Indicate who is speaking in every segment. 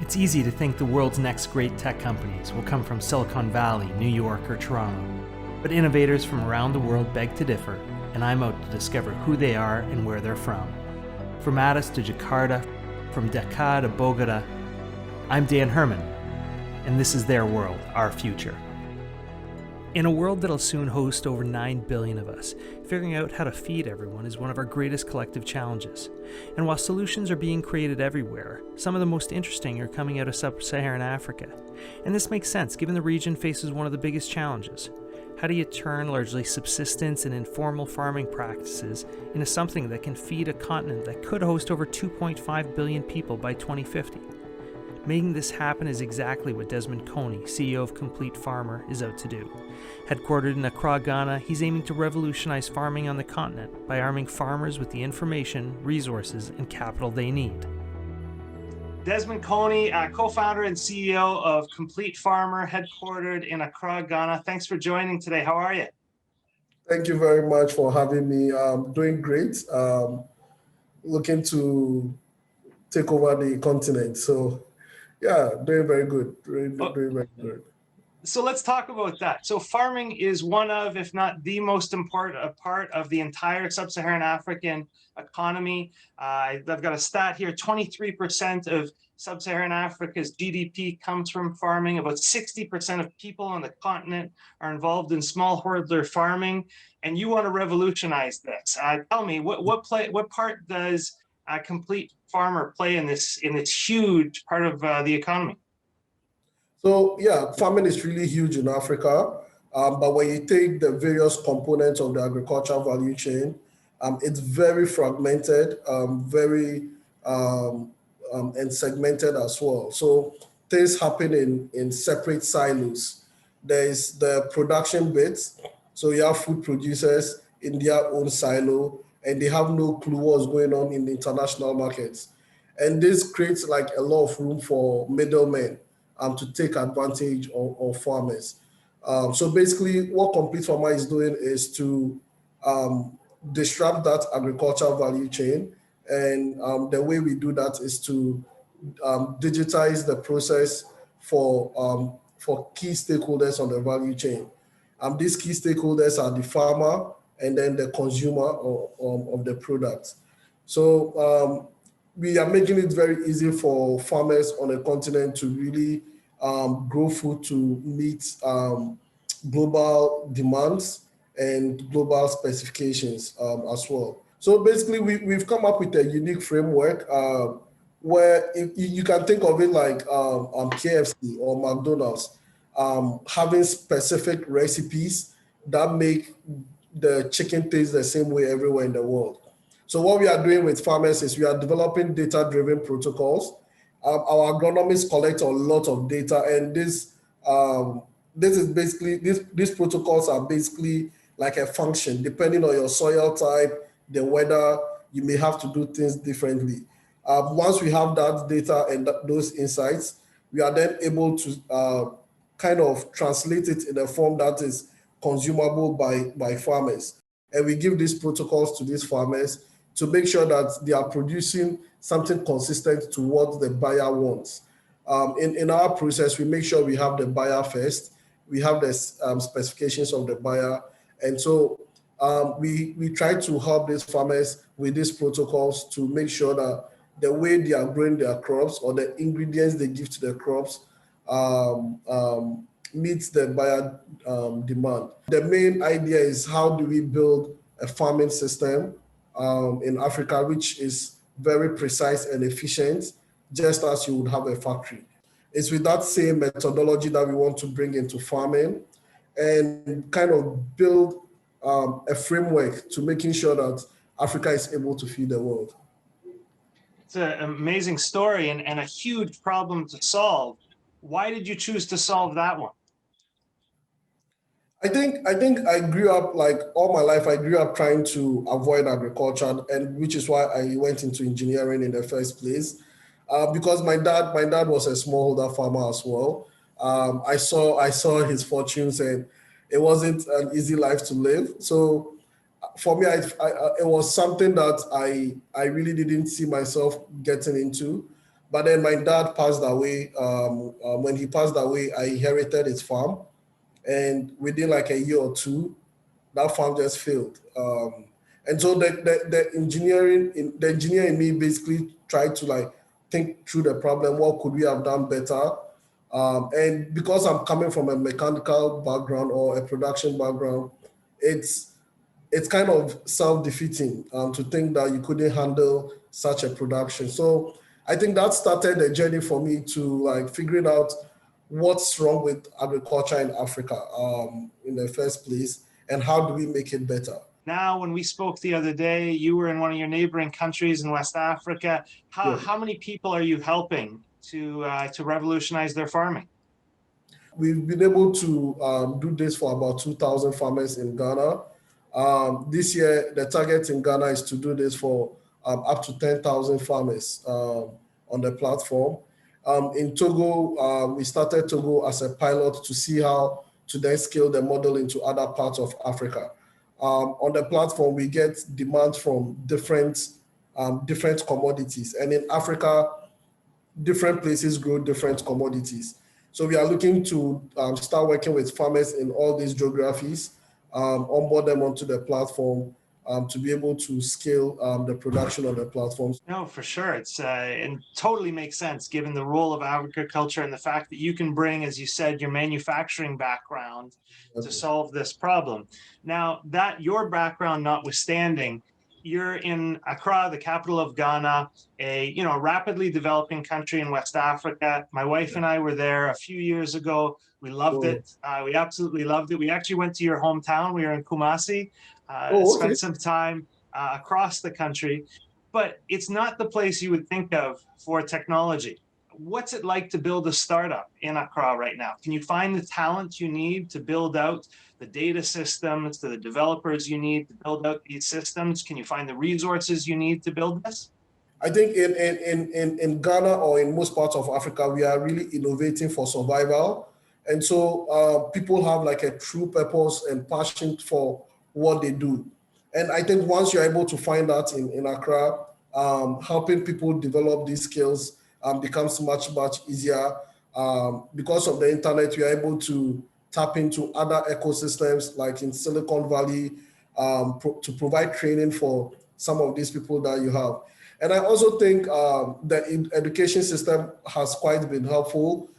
Speaker 1: It's easy to think the world's next great tech companies will come from Silicon Valley, New York, or Toronto. But innovators from around the world beg to differ, and I'm out to discover who they are and where they're from. From Addis to Jakarta, from Dakar to Bogota, I'm Dan Herman, and this is their world, our future. In a world that'll soon host over 9 billion of us, figuring out how to feed everyone is one of our greatest collective challenges. And while solutions are being created everywhere, some of the most interesting are coming out of sub-Saharan Africa. And this makes sense given the region faces one of the biggest challenges. How do you turn largely subsistence and informal farming practices into something that can feed a continent that could host over 2.5 billion people by 2050? Making this happen is exactly what Desmond Koney, CEO of Complete Farmer, is out to do. Headquartered in Accra, Ghana, he's aiming to revolutionize farming on the continent by arming farmers with the information, resources, and capital they need. Desmond Koney, co-founder and CEO of Complete Farmer, headquartered in Accra, Ghana. Thanks for joining today. How are you?
Speaker 2: Thank you very much for having me. I'm doing great. Looking to take over the continent. So, yeah, doing very good. Doing very good.
Speaker 1: So let's talk about that. So farming is one of, if not the most important part of the entire sub-Saharan African economy. I've got a stat here, 23% of sub-Saharan Africa's GDP comes from farming. About 60% of people on the continent are involved in smallholder farming, and you want to revolutionize this. Tell me, what part does a Complete Farmer play in this huge part of the economy?
Speaker 2: So yeah, farming is really huge in Africa, but when you take the various components of the agricultural value chain, it's very fragmented, and segmented as well. So things happen in separate silos. There is the production bits, so you have food producers in their own silo, and they have no clue what's going on in the international markets. And this creates like a lot of room for middlemen to take advantage of farmers. So basically what Complete Farmer is doing is to disrupt that agricultural value chain. And the way we do that is to digitize the process for key stakeholders on the value chain. These key stakeholders are the farmer and then the consumer of the product. So we are making it very easy for farmers on the continent to really grow food to meet global demands and global specifications as well. So basically, we've come up with a unique framework where you can think of it like KFC or McDonald's, having specific recipes that make the chicken taste the same way everywhere in the world. So what we are doing with farmers is we are developing data-driven protocols. Our agronomists collect a lot of data, and these protocols are basically like a function. Depending on your soil type, the weather, you may have to do things differently. Once we have that data and those insights, we are then able to kind of translate it in a form that is consumable by farmers. And we give these protocols to these farmers to make sure that they are producing something consistent to what the buyer wants. In our process, we make sure we have the buyer first. We have the specifications of the buyer. And so we try to help these farmers with these protocols to make sure that the way they are growing their crops or the ingredients they give to the crops meets the buyer demand. The main idea is how do we build a farming system in Africa, which is very precise and efficient, just as you would have a factory. It's with that same methodology that we want to bring into farming and kind of build a framework to making sure that Africa is able to feed the world.
Speaker 1: It's an amazing story and a huge problem to solve. Why did you choose to solve that one?
Speaker 2: I think I grew up, like all my life, I grew up trying to avoid agriculture, and which is why I went into engineering in the first place. Because my dad was a smallholder farmer as well. I saw his fortunes, and it wasn't an easy life to live. So for me, it was something that I really didn't see myself getting into. But then my dad passed away. When he passed away, I inherited his farm, and within like a year or two, that farm just failed. And so the engineer in me basically tried to like think through the problem. What could we have done better? And because I'm coming from a mechanical background or a production background, it's it's kind of self-defeating to think that you couldn't handle such a production. So I think that started a journey for me to like figuring out what's wrong with agriculture in Africa in the first place, and how do we make it better.
Speaker 1: Now, when we spoke the other day, you were in one of your neighboring countries in West Africa.
Speaker 2: Yeah.
Speaker 1: How many people are you helping to revolutionize their farming?
Speaker 2: We've been able to do this for about 2,000 farmers in Ghana. This year, the target in Ghana is to do this for up to 10,000 farmers on the platform. In Togo, we started Togo as a pilot to see how to then scale the model into other parts of Africa. On the platform, we get demand from different commodities. And in Africa, different places grow different commodities. So we are looking to start working with farmers in all these geographies, onboard them onto the platform to be able to scale the production on the platforms.
Speaker 1: No, for sure. It's and totally makes sense given the role of agriculture and the fact that you can bring, as you said, your manufacturing background to solve this problem. Now, that your background notwithstanding, you're in Accra, the capital of Ghana, a rapidly developing country in West Africa. My wife and I were there a few years ago. We loved it. We absolutely loved it. We actually went to your hometown. We were in Kumasi. Spent some time across the country, but it's not the place you would think of for technology. What's it like to build a startup in Accra right now? Can you find the talent you need to build out the data systems, to the developers you need to build out these systems? Can you find the resources you need to build this?
Speaker 2: I think in Ghana or in most parts of Africa, we are really innovating for survival. And so people have like a true purpose and passion for what they do. And I think once you're able to find that in Accra, helping people develop these skills becomes much, much easier. Because of the internet, we are able to tap into other ecosystems like in Silicon Valley to provide training for some of these people that you have. And I also think the education system has quite been helpful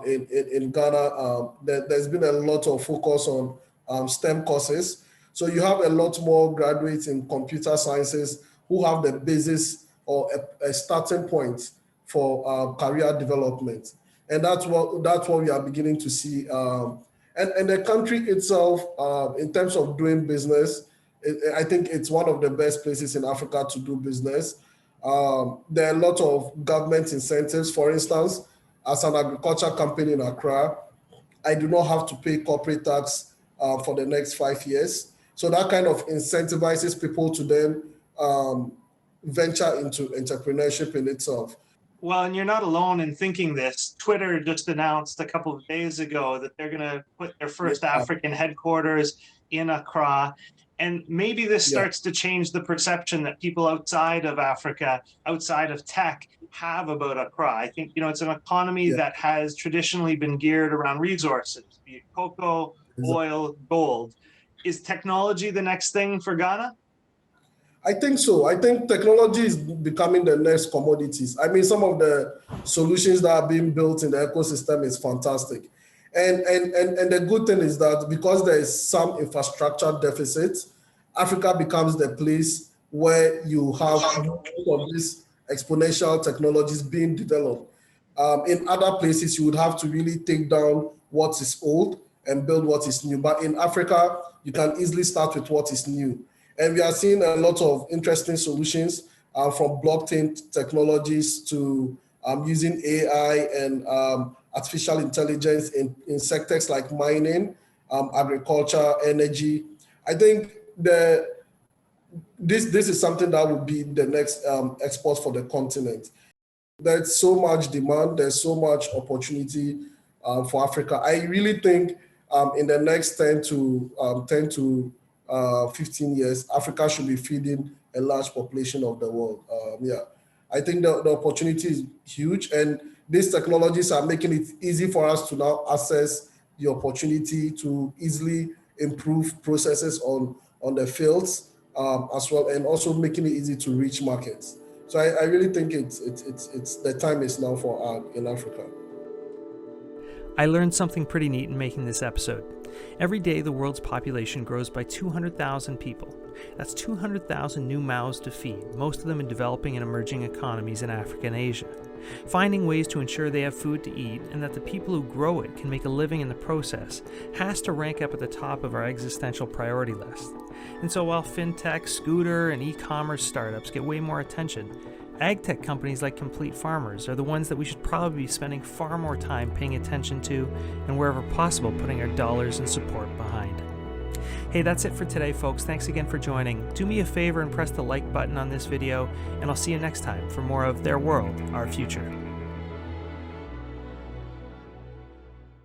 Speaker 2: in Ghana. There's been a lot of focus on STEM courses. So you have a lot more graduates in computer sciences who have the basis or a starting point for career development. And that's what we are beginning to see. And the country itself, in terms of doing business, I think it's one of the best places in Africa to do business. There are a lot of government incentives. For instance, as an agriculture company in Accra, I do not have to pay corporate tax for the next 5 years. So that kind of incentivizes people to then venture into entrepreneurship in itself.
Speaker 1: Well, and you're not alone in thinking this. Twitter just announced a couple of days ago that they're going to put their first African headquarters in Accra. And maybe this starts to change the perception that people outside of Africa, outside of tech, have about Accra. I think, it's an economy that has traditionally been geared around resources, be it cocoa, oil, gold. Is technology the next thing for Ghana?
Speaker 2: I think so. I think technology is becoming the next commodities. I mean, some of the solutions that are being built in the ecosystem is fantastic. And the good thing is that because there is some infrastructure deficit, Africa becomes the place where you have all of these exponential technologies being developed. In other places, you would have to really take down what is old and build what is new. But in Africa, you can easily start with what is new. And we are seeing a lot of interesting solutions from blockchain technologies to using AI and artificial intelligence in sectors like mining, agriculture, energy. I think this is something that would be the next export for the continent. There's so much demand, there's so much opportunity for Africa. I really think in the next 10 to 15 years, Africa should be feeding a large population of the world. I think the opportunity is huge, and these technologies are making it easy for us to now access the opportunity to easily improve processes on the fields as well, and also making it easy to reach markets. So I really think it's the time is now for ag in Africa.
Speaker 1: I learned something pretty neat in making this episode. Every day, the world's population grows by 200,000 people. That's 200,000 new mouths to feed, most of them in developing and emerging economies in Africa and Asia. Finding ways to ensure they have food to eat and that the people who grow it can make a living in the process has to rank up at the top of our existential priority list. And so while fintech, scooter, and e-commerce startups get way more attention, agtech companies like Complete Farmers are the ones that we should probably be spending far more time paying attention to and wherever possible putting our dollars and support behind. Hey, that's it for today, folks. Thanks again for joining. Do me a favor and press the like button on this video, and I'll see you next time for more of Their World, Our Future.